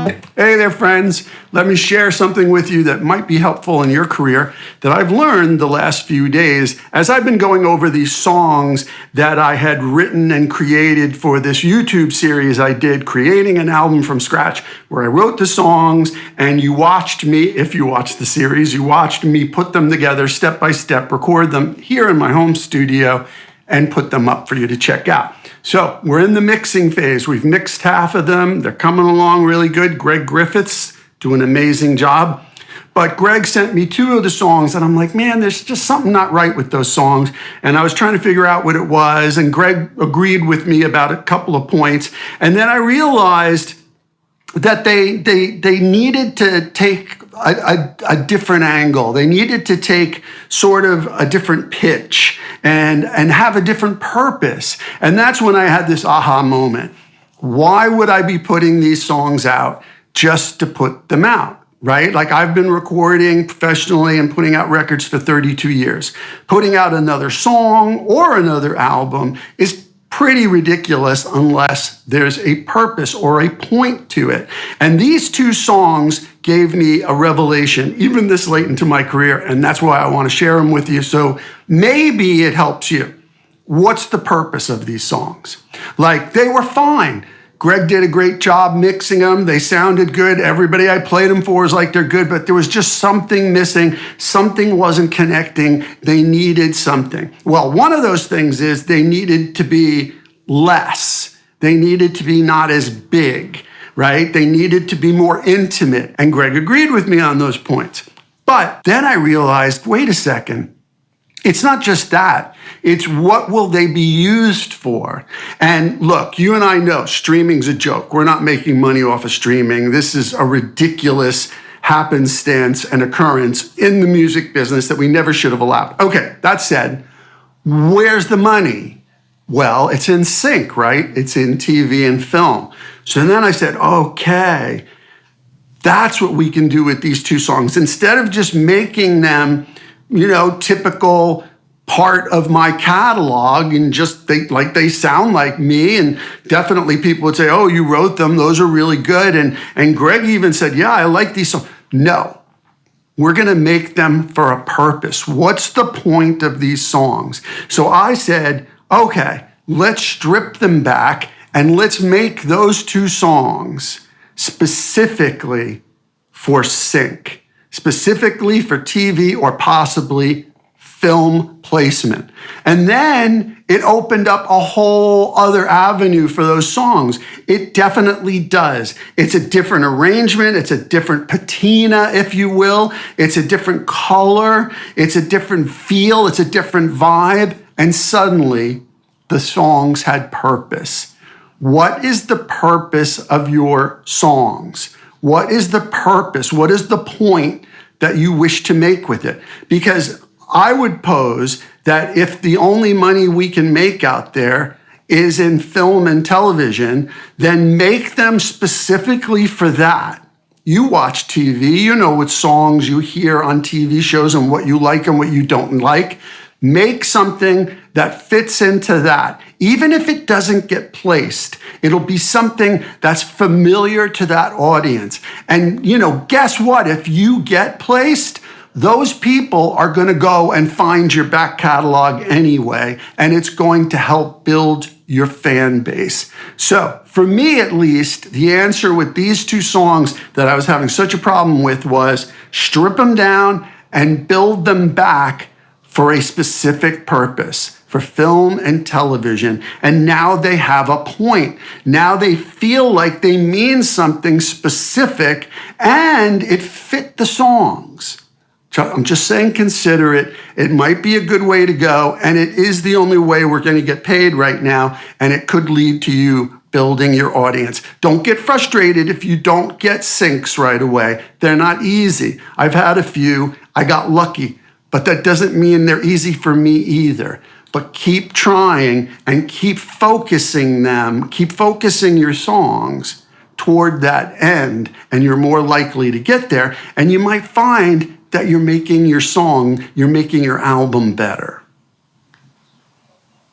Hey there, friends. Let me share something with you that might be helpful in your career that I've learned the last few days as I've been going over these songs that I had written and created for this YouTube series I did, Creating an Album from Scratch, where I wrote the songs and you watched me, if you watched the series, you watched me put them together step by step, record them here in my home studio, and put them up for you to check out. So we're in the mixing phase. We've mixed half of them. They're coming along really good. Greg Griffiths doing an amazing job. But Greg sent me 2 of the songs and I'm like, man, there's just something not right with those songs. And I was trying to figure out what it was. And Greg agreed with me about a couple of points. And then I realized that they needed to take a different angle. They needed to take sort of a different pitch and have a different purpose. And that's when I had this aha moment. Why would I be putting these songs out just to put them out, right? Like I've been recording professionally and putting out records for 32 years. Putting out another song or another album is pretty ridiculous unless there's a purpose or a point to it. And these 2 songs gave me a revelation, even this late into my career, and that's why I want to share them with you. So maybe it helps you. What's the purpose of these songs? Like, they were fine. Greg did a great job mixing them. They sounded good. Everybody I played them for was like they're good, but there was just something missing. Something wasn't connecting. They needed something. Well, one of those things is they needed to be less. They needed to be not as big, right? They needed to be more intimate. And Greg agreed with me on those points. But then I realized, wait a second. It's not just that. It's what will they be used for? And look, you and I know streaming's a joke. We're not making money off of streaming. This is a ridiculous happenstance and occurrence in the music business that we never should have allowed. Okay, that said, where's the money? Well, it's in sync, right? It's in TV and film. So then I said, okay, that's what we can do with these 2 songs. Instead of just making them typical part of my catalog and just they sound like me, and definitely people would say, oh, you wrote them, those are really good. And Greg even said, yeah, I like these songs. No, we're gonna make them for a purpose. What's the point of these songs? So I said, okay, let's strip them back and let's make those 2 songs specifically for sync. Specifically for TV or possibly film placement. And then it opened up a whole other avenue for those songs. It definitely does. It's a different arrangement. It's a different patina, if you will. It's a different color. It's a different feel. It's a different vibe. And suddenly the songs had purpose. What is the purpose of your songs? What is the purpose? What is the point that you wish to make with it? Because I would pose that if the only money we can make out there is in film and television, then make them specifically for that. You watch TV, you know what songs you hear on TV shows and what you like and what you don't like. Make something that fits into that. Even if it doesn't get placed, it'll be something that's familiar to that audience. And guess what? If you get placed, those people are going to go and find your back catalog anyway, and it's going to help build your fan base. So for me, at least, the answer with these 2 songs that I was having such a problem with was strip them down and build them back for a specific purpose, for film and television. And now they have a point. Now they feel like they mean something specific and it fit the songs. So I'm just saying, consider it. It might be a good way to go, and it is the only way we're going to get paid right now, and it could lead to you building your audience. Don't get frustrated if you don't get syncs right away. They're not easy. I've had a few. I got lucky. But that doesn't mean they're easy for me either. But keep trying and keep focusing your songs toward that end, and you're more likely to get there. And you might find that you're making your album better.